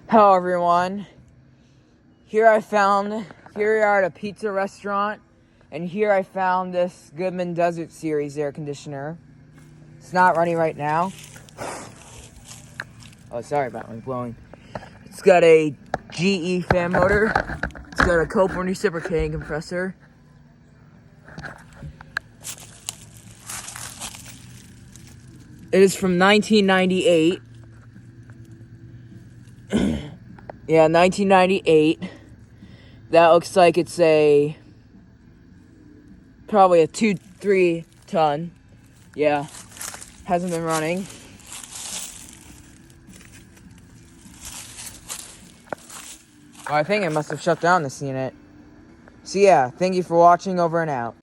Hello everyone. Here we are at a pizza restaurant, and here I found this Goodman Desert Series air conditioner. It's not running right now. Oh, sorry about my blowing. It's got a GE fan motor. It's got a Copeland reciprocating compressor. It is from 1998. Yeah, 1998. That looks like it's probably a 2-3 ton. Yeah, hasn't been running. Well, I think it must have shut down this unit. So yeah, thank you for watching, over and out.